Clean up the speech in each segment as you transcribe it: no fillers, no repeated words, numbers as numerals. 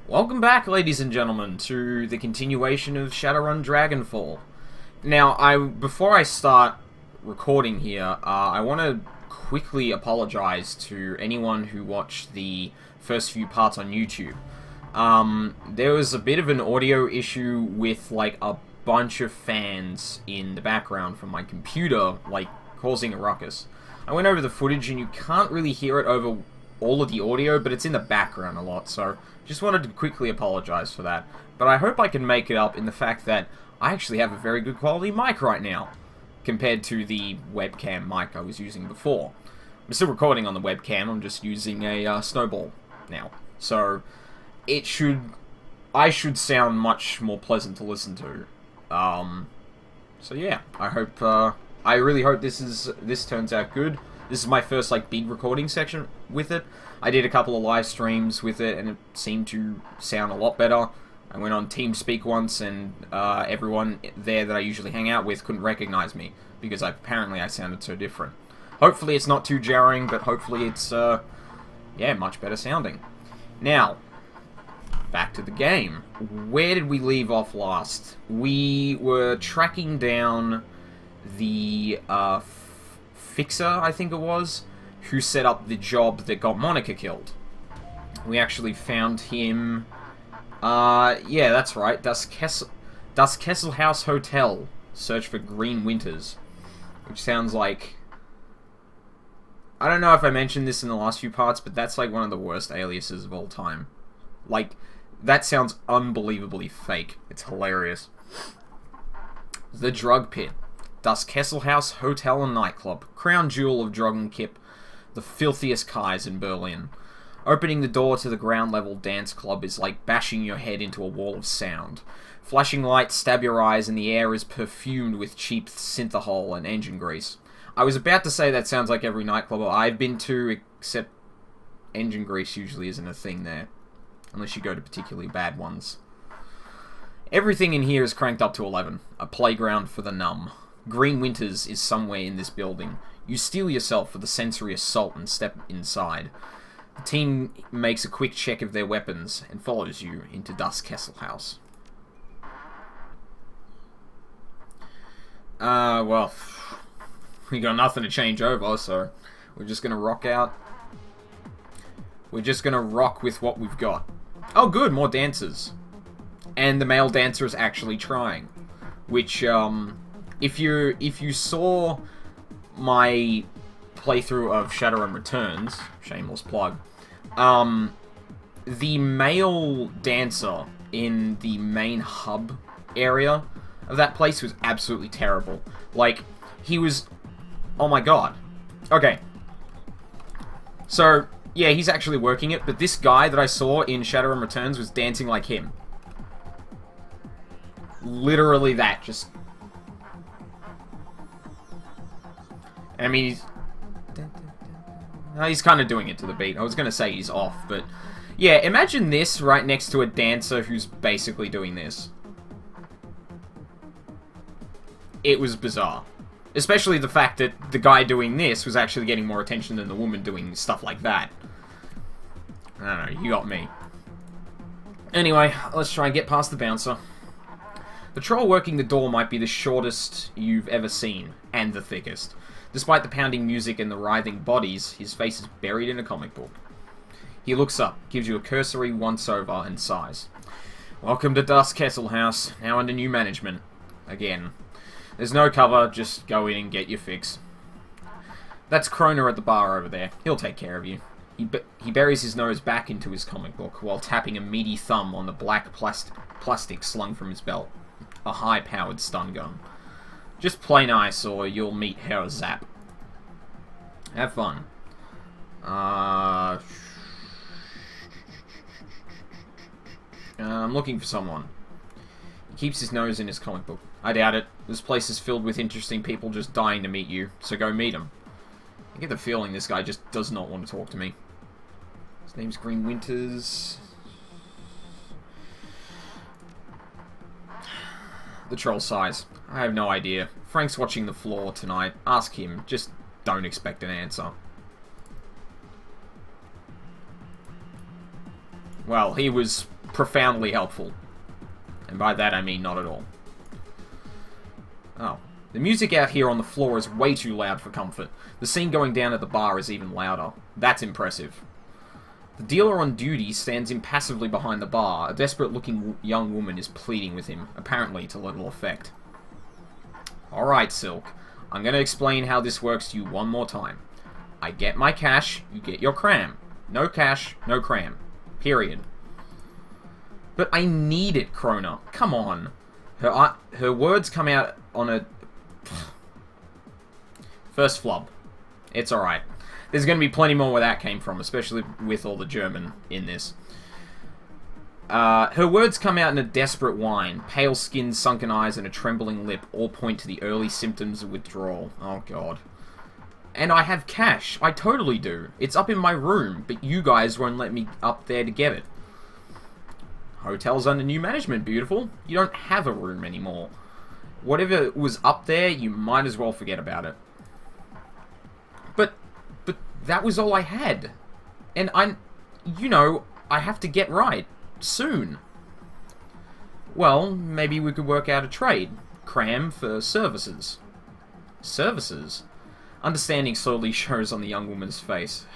Welcome back, ladies and gentlemen, to the continuation of Shadowrun Dragonfall. Now, before I start recording here, I want to quickly apologize to anyone who watched the first few parts on YouTube. There was a bit of an audio issue with, like, a bunch of fans in the background from my computer, like, causing a ruckus. I went over the footage and you can't really hear it over all of the audio, but it's in the background a lot, so just wanted to quickly apologize for that. But I hope I can make it up in the fact that I actually have a very good quality mic right now, compared to the webcam mic I was using before. I'm still recording on the webcam, I'm just using a snowball now. So, I should sound much more pleasant to listen to. So yeah, I really hope this turns out good. This is my first, like, big recording section with it. I did a couple of live streams with it, and it seemed to sound a lot better. I went on TeamSpeak once, and everyone there that I usually hang out with couldn't recognize me, because apparently I sounded so different. Hopefully it's not too jarring, but hopefully it's, yeah, much better sounding. Now, back to the game. Where did we leave off last? We were tracking down the, Fixer, I think it was, who set up the job that got Monica killed. We actually found him, yeah, that's right, Das Kesselhaus Hotel. Search for Green Winters. Which sounds like... I don't know if I mentioned this in the last few parts, but that's like one of the worst aliases of all time. Like, that sounds unbelievably fake. It's hilarious. The Drug Pit. Das Kesselhaus Hotel and Nightclub, crown jewel of Dragonfall, the filthiest kiez in Berlin. Opening the door to the ground-level dance club is like bashing your head into a wall of sound. Flashing lights stab your eyes and the air is perfumed with cheap synthahol and engine grease. I was about to say that sounds like every nightclub I've been to, except engine grease usually isn't a thing there. Unless you go to particularly bad ones. Everything in here is cranked up to 11. A playground for the numb. Green Winters is somewhere in this building. You steel yourself for the sensory assault and step inside. The team makes a quick check of their weapons and follows you into Das Kesselhaus. Well, we got nothing to change over, so we're just gonna rock out. We're just gonna rock with what we've got. Oh good, more dancers. And the male dancer is actually trying. Which, if you saw my playthrough of Shadowrun Returns, shameless plug, the male dancer in the main hub area of that place was absolutely terrible. Like, he was... Oh my god. Okay. So, yeah, he's actually working it, but this guy that I saw in Shadowrun Returns was dancing like him. Literally that, just... I mean, he's kind of doing it to the beat. I was going to say he's off, but... Yeah, imagine this right next to a dancer who's basically doing this. It was bizarre. Especially the fact that the guy doing this was actually getting more attention than the woman doing stuff like that. I don't know, you got me. Anyway, let's try and get past the bouncer. The troll working the door might be the shortest you've ever seen, and the thickest. Despite the pounding music and the writhing bodies, his face is buried in a comic book. He looks up, gives you a cursory once-over, and sighs. Welcome to Das Kesselhaus, now under new management. Again. There's no cover, just go in and get your fix. That's Kroner at the bar over there. He'll take care of you. He buries his nose back into his comic book while tapping a meaty thumb on the black plastic slung from his belt. A high-powered stun gun. Just play nice, or you'll meet Herr Zap. Have fun. I'm looking for someone. He keeps his nose in his comic book. I doubt it. This place is filled with interesting people just dying to meet you, so go meet him. I get the feeling this guy just does not want to talk to me. His name's Green Winters. The troll sighs. I have no idea. Frank's watching the floor tonight. Ask him. Just don't expect an answer. Well, he was profoundly helpful. And by that I mean not at all. Oh. The music out here on the floor is way too loud for comfort. The scene going down at the bar is even louder. That's impressive. The dealer on duty stands impassively behind the bar. A desperate-looking young woman is pleading with him, apparently to little effect. Alright, Silk. I'm going to explain how this works to you one more time. I get my cash, you get your cram. No cash, no cram. Period. But I need it, Krona. Come on. Her words come out on a... First flub. It's alright. There's going to be plenty more where that came from, especially with all the German in this. Her words come out in a desperate whine. Pale skin, sunken eyes, and a trembling lip all point to the early symptoms of withdrawal. Oh, God. And I have cash. I totally do. It's up in my room, but you guys won't let me up there to get it. Hotel's under new management, beautiful. You don't have a room anymore. Whatever was up there, you might as well forget about it. But that was all I had. And I have to get right. Soon. Well, maybe we could work out a trade. Cram for services. Services? Understanding slowly shows on the young woman's face.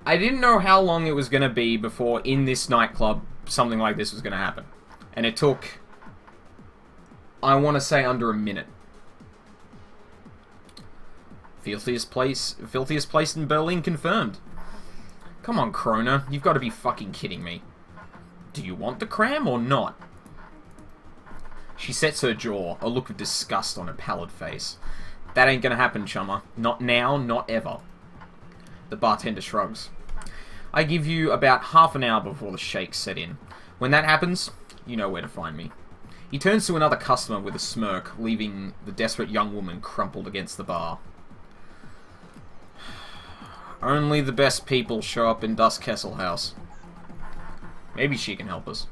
I didn't know how long it was going to be before in this nightclub something like this was going to happen. And it took, I want to say, under a minute. Filthiest place in Berlin confirmed. Come on, Krona, you've got to be fucking kidding me. Do you want the cram or not? She sets her jaw, a look of disgust on her pallid face. That ain't gonna happen, chummer. Not now, not ever. The bartender shrugs. I give you about half an hour before the shakes set in. When that happens, you know where to find me. He turns to another customer with a smirk, leaving the desperate young woman crumpled against the bar. Only the best people show up in Das Kesselhaus. Maybe she can help us.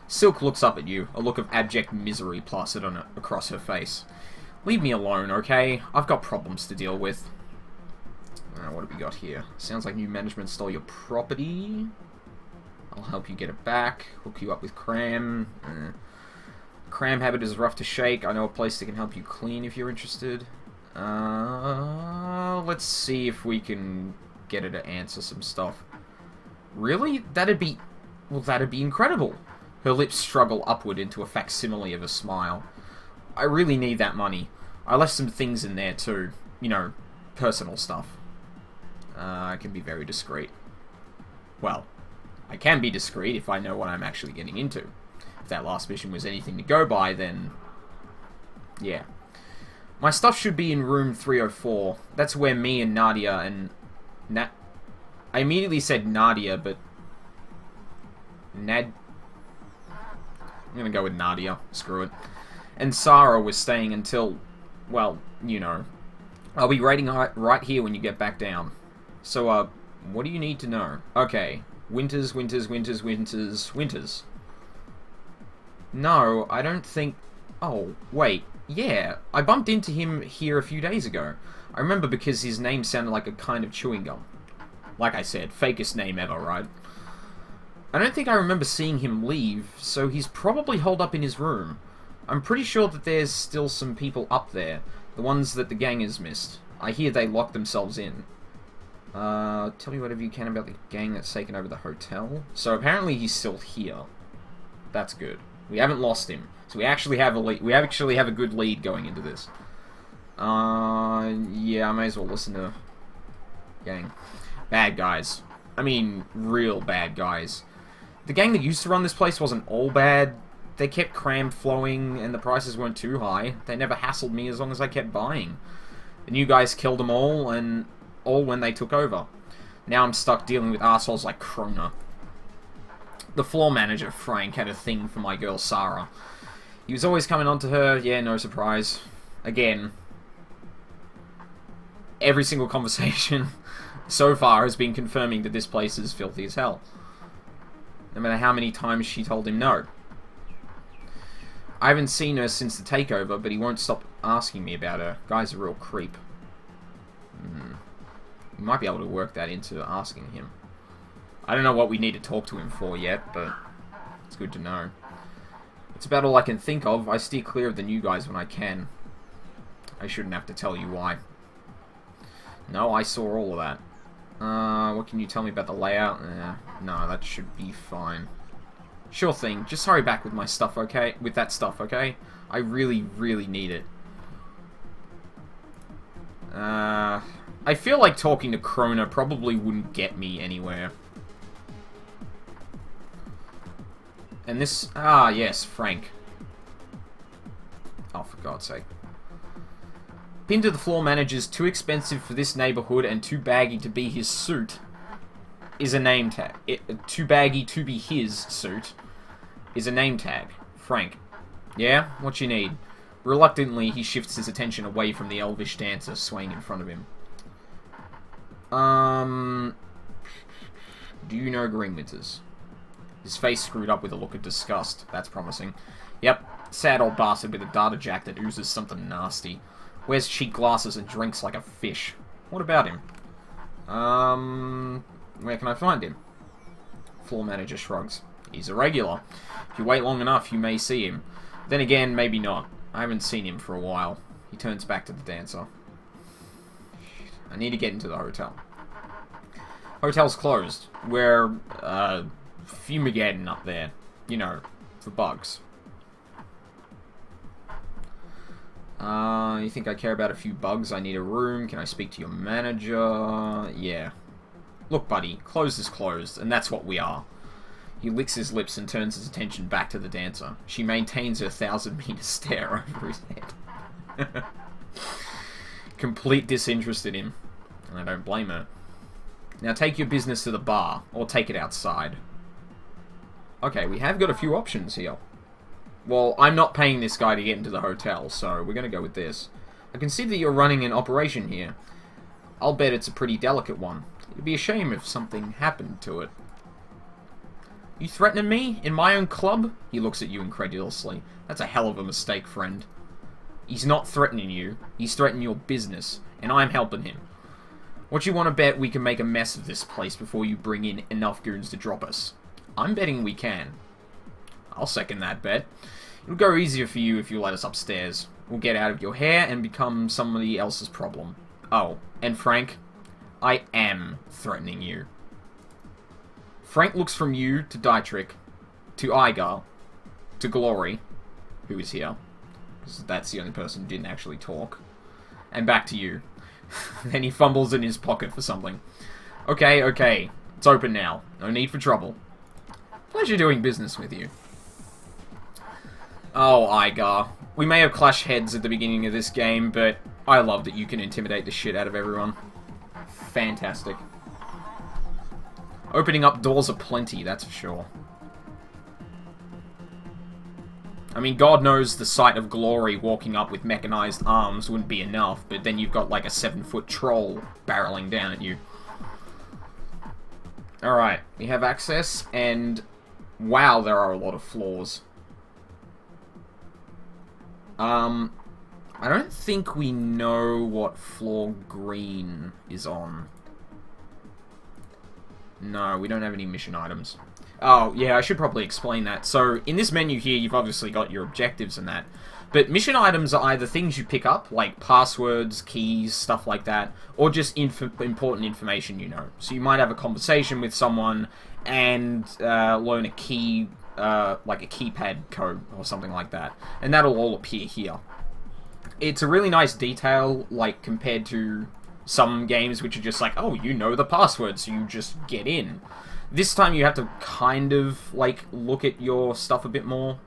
Silk looks up at you, a look of abject misery plastered across her face. Leave me alone, okay? I've got problems to deal with. What have we got here? Sounds like new management stole your property. I'll help you get it back. Hook you up with cram. Cram habit is rough to shake. I know a place that can help you clean if you're interested. Let's see if we can get her to answer some stuff. Really? That'd be incredible. Her lips struggle upward into a facsimile of a smile. I really need that money. I left some things in there too. You know, personal stuff. I can be very discreet. Well, I can be discreet if I know what I'm actually getting into. If that last mission was anything to go by, then... yeah. My stuff should be in room 304. That's where me and Nadia and... I immediately said Nadia, but... I'm gonna go with Nadia. Screw it. And Sarah was staying until... well, you know. I'll be waiting right here when you get back down. So, what do you need to know? Okay. Winters. No, I don't think... oh, wait. Yeah, I bumped into him here a few days ago. I remember because his name sounded like a kind of chewing gum. Like I said, fakest name ever, right? I don't think I remember seeing him leave, so he's probably holed up in his room. I'm pretty sure that there's still some people up there, the ones that the gang has missed. I hear they locked themselves in. Tell me whatever you can about the gang that's taken over the hotel. So apparently he's still here. That's good. We haven't lost him. So we actually have a lead. We actually have a good lead going into this. Yeah, I may as well listen to gang. Bad guys. I mean, real bad guys. The gang that used to run this place wasn't all bad. They kept cram flowing, and the prices weren't too high. They never hassled me as long as I kept buying. The new guys killed them all, and all when they took over. Now I'm stuck dealing with assholes like Krona. The floor manager, Frank, had a thing for my girl Sarah. He was always coming on to her, yeah, no surprise. Again, every single conversation so far has been confirming that this place is filthy as hell. No matter how many times she told him no. I haven't seen her since the takeover, but he won't stop asking me about her. Guy's a real creep. You might be able to work that into asking him. I don't know what we need to talk to him for yet, but it's good to know. It's about all I can think of. I steer clear of the new guys when I can. I shouldn't have to tell you why. No, I saw all of that. What can you tell me about the layout? No, that should be fine. Sure thing. Just hurry back with my stuff, okay? With that stuff, okay? I really, really need it. I feel like talking to Krona probably wouldn't get me anywhere. And this... Ah, yes, Frank. Oh, for God's sake. Pinned to the floor manager's too expensive for this neighborhood and too baggy to be his suit is a name tag. Too baggy to be his suit is a name tag. Frank. Yeah? What you need? Reluctantly, he shifts his attention away from the elvish dancer swaying in front of him. Do you know Greenwinters? His face screwed up with a look of disgust. That's promising. Yep. Sad old bastard with a data jack that oozes something nasty. Wears cheap glasses and drinks like a fish. What about him? Where can I find him? Floor manager shrugs. He's a regular. If you wait long enough, you may see him. Then again, maybe not. I haven't seen him for a while. He turns back to the dancer. I need to get into the hotel. Hotel's closed. We're, fumigating up there. You know, for bugs. You think I care about a few bugs? I need a room. Can I speak to your manager? Yeah. Look, buddy, closed is closed, and that's what we are. He licks his lips and turns his attention back to the dancer. She maintains her 1,000-meter stare over his head. Complete disinterest in him. And I don't blame her. Now take your business to the bar, or take it outside. Okay, we have got a few options here. Well, I'm not paying this guy to get into the hotel, so we're going to go with this. I can see that you're running an operation here. I'll bet it's a pretty delicate one. It'd be a shame if something happened to it. You threatening me? In my own club? He looks at you incredulously. That's a hell of a mistake, friend. He's not threatening you. He's threatening your business, and I'm helping him. What you want to bet we can make a mess of this place before you bring in enough goons to drop us? I'm betting we can. I'll second that bet. It'll go easier for you if you let us upstairs. We'll get out of your hair and become somebody else's problem. Oh, and Frank, I am threatening you. Frank looks from you to Dietrich, to Igar, to Glory, who is here, because that's the only person who didn't actually talk, and back to you. Then he fumbles in his pocket for something. Okay, okay, it's open now. No need for trouble. Pleasure doing business with you. Oh, Igar. We may have clashed heads at the beginning of this game, but I love that you can intimidate the shit out of everyone. Fantastic. Opening up doors aplenty, that's for sure. I mean, God knows the sight of Glory walking up with mechanized arms wouldn't be enough, but then you've got like a 7-foot troll barreling down at you. Alright, we have access, and wow, there are a lot of floors. I don't think we know what floor green is on. No, we don't have any mission items. Oh, yeah, I should probably explain that. So, in this menu here, you've obviously got your objectives and that. But mission items are either things you pick up, like passwords, keys, stuff like that, or just important information you know. So you might have a conversation with someone and learn a key, like a keypad code or something like that. And that'll all appear here. It's a really nice detail, like, compared to some games which are just like, oh, you know the password, so you just get in. This time you have to kind of, like, look at your stuff a bit more.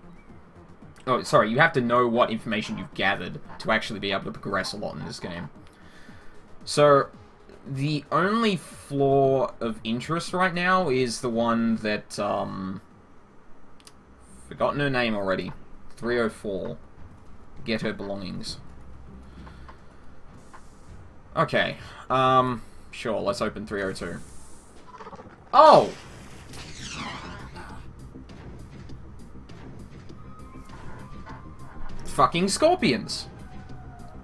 Oh, sorry, you have to know what information you've gathered to actually be able to progress a lot in this game. So, the only floor of interest right now is the one that, forgotten her name already. 304. Get her belongings. Okay, sure, let's open 302. Oh! Fucking scorpions!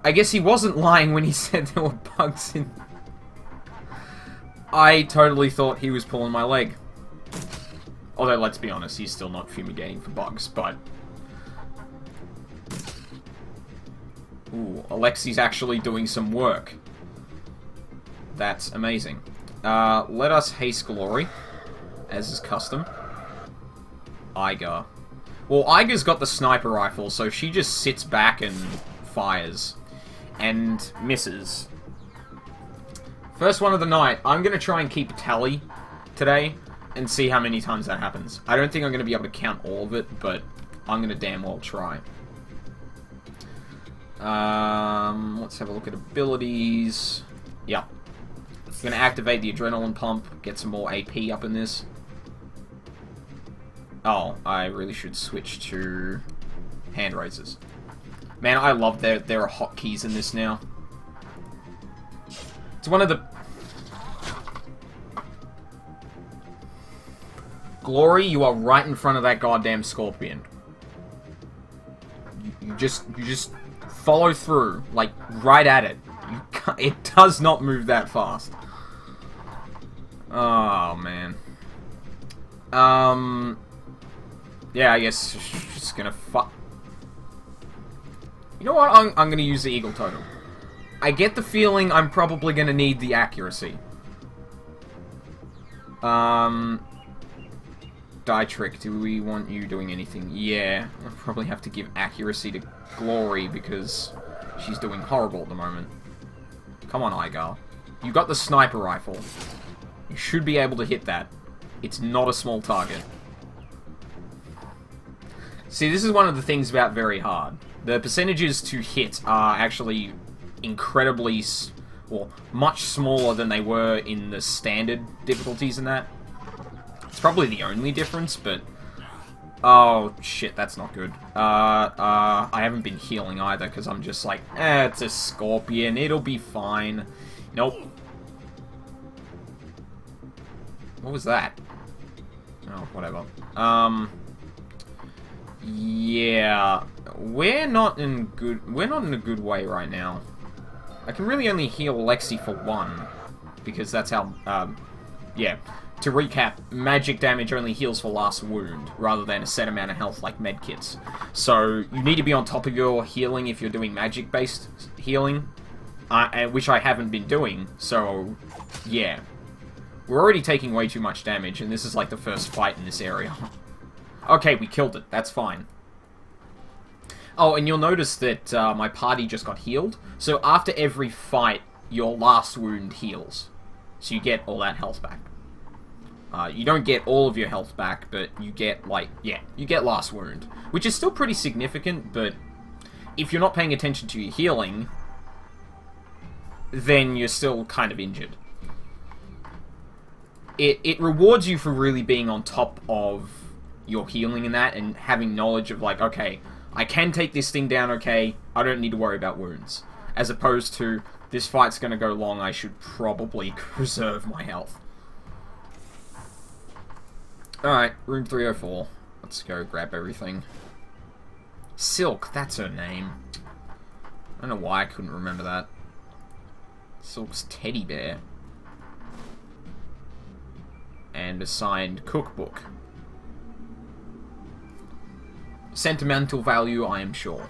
I guess he wasn't lying when he said there were bugs in... I totally thought he was pulling my leg. Although, let's be honest, he's still not fumigating for bugs, but... Ooh, Alexi's actually doing some work. That's amazing. Let us haste Glory, as is custom. Iga. Well, Iga's got the sniper rifle, so she just sits back and fires. And misses. First one of the night. I'm going to try and keep a tally today and see how many times that happens. I don't think I'm going to be able to count all of it, but I'm going to damn well try. Let's have a look at abilities. Yeah. I'm going to activate the adrenaline pump, get some more AP up in this. Oh, I really should switch to hand raisers. Man, I love there are hotkeys in this now. It's one of the... Glory, you are right in front of that goddamn scorpion. You just follow through, like, right at it. It does not move that fast. Oh, man. Yeah, I guess just gonna fuck. You know what? I'm gonna use the Eagle Totem. I get the feeling I'm probably gonna need the accuracy. Die Trick, do we want you doing anything? Yeah, I'll probably have to give accuracy to Glory because she's doing horrible at the moment. Come on, Igar. You got the sniper rifle. You should be able to hit that. It's not a small target. See, this is one of the things about very hard. The percentages to hit are actually incredibly, well, much smaller than they were in the standard difficulties in that. It's probably the only difference, but... Oh, shit, that's not good. I haven't been healing either, because I'm just like, it's a scorpion, it'll be fine. Nope. What was that? Oh, whatever. Yeah, we're not in a good way right now. I can really only heal Lexi for one, because that's how, yeah. To recap, magic damage only heals for last wound, rather than a set amount of health like medkits. So, you need to be on top of your healing if you're doing magic-based healing, which I haven't been doing, so, yeah. We're already taking way too much damage, and this is like the first fight in this area. Okay, we killed it. That's fine. Oh, and you'll notice that my party just got healed. So after every fight, your last wound heals. So you get all that health back. You don't get all of your health back, but you get, like, yeah, you get last wound. Which is still pretty significant, but if you're not paying attention to your healing, then you're still kind of injured. It rewards you for really being on top of your healing and that, and having knowledge of, like, okay, I can take this thing down, okay, I don't need to worry about wounds. As opposed to, this fight's gonna go long, I should probably preserve my health. Alright, room 304. Let's go grab everything. Silk, that's her name. I don't know why I couldn't remember that. Silk's teddy bear. And a signed cookbook. Sentimental value, I am sure.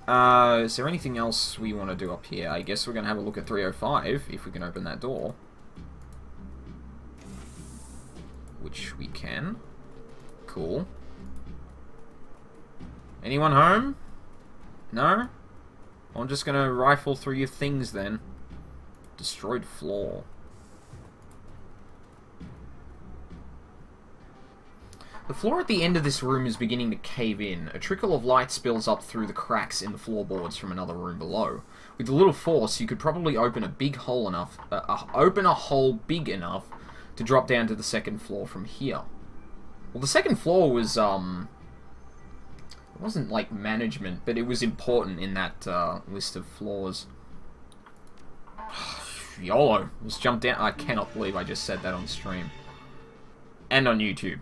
Is there anything else we want to do up here? I guess we're going to have a look at 305, if we can open that door. Which we can. Cool. Anyone home? No? I'm just going to rifle through your things then. Destroyed floor. The floor at the end of this room is beginning to cave in. A trickle of light spills up through the cracks in the floorboards from another room below. With a little force, you could probably open a big hole enough, open a hole big enough to drop down to the second floor from here. Well, the second floor was, it wasn't like management, but it was important in that list of floors. YOLO. Let's jump down. I cannot believe I just said that on stream. And on YouTube.